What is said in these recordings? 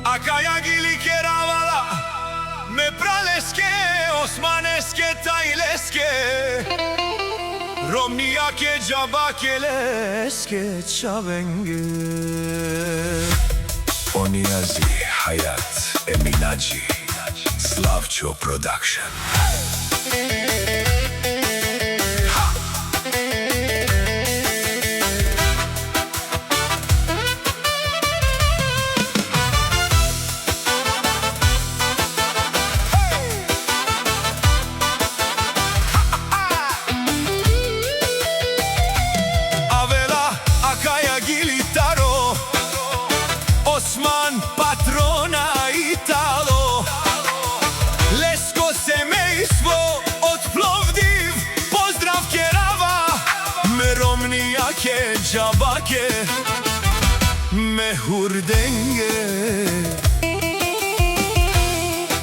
Akaja gili keravala, me praleske, osmaneske, tajleske, Romnijake, džabakeleske, çavenge. Oniyazi, Hayat, Eminaci, Slavço Production. Osman, patrona, Italo, Lesko semejstvo od Plovdiv, pozdrav Kerava, me Romnijake, džabake, me hurdenge.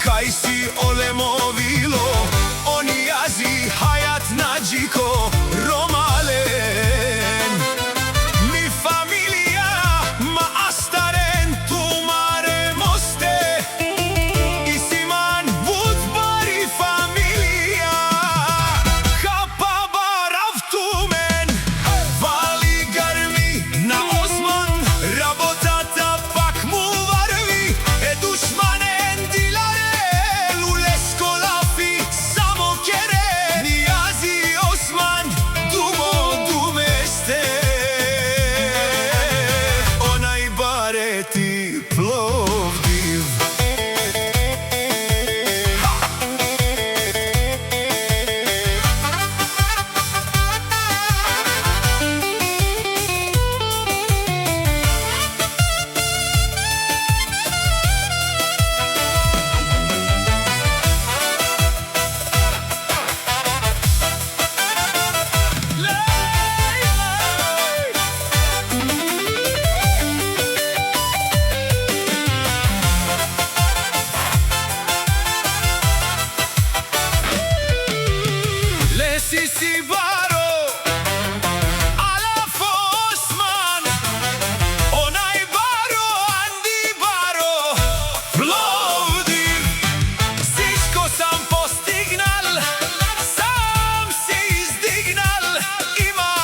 Kaj si olemovilo, Oniyazi, Hayat, Nadjiko, Romalen, mi familia, ma astaren, tumare moste, Isiman, Budbari familia, Kapa baravtumen, Vali garmi, na Osman, Rabotata pak mu varvi, e dushmanen dilare, Lulesko lafi, samo kere, Niyazi Osman, dumo dumeste, onaj bareti Plovdiv. Sisi baro, Alaf Osman, onaj baro, Andi baro, Plovdiv. Всичко sam postignal, sam se izdignal, ima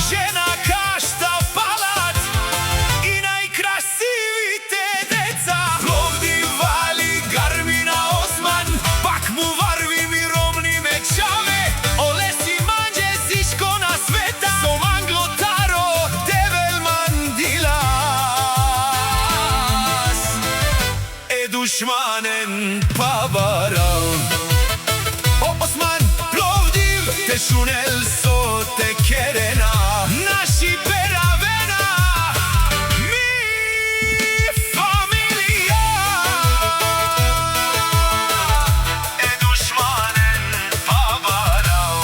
žena kašta palat i najkrasivite deca. Plovdiv vali garmina Osman, pak mu varvi mi Romni me čave. Dushmanen pavaral, Osman, Plovdiv, te shunel so te kerena, naši peravena, mi familia, e dushmanen pavaral.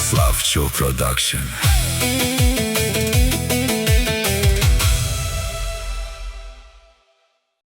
Slavço Production.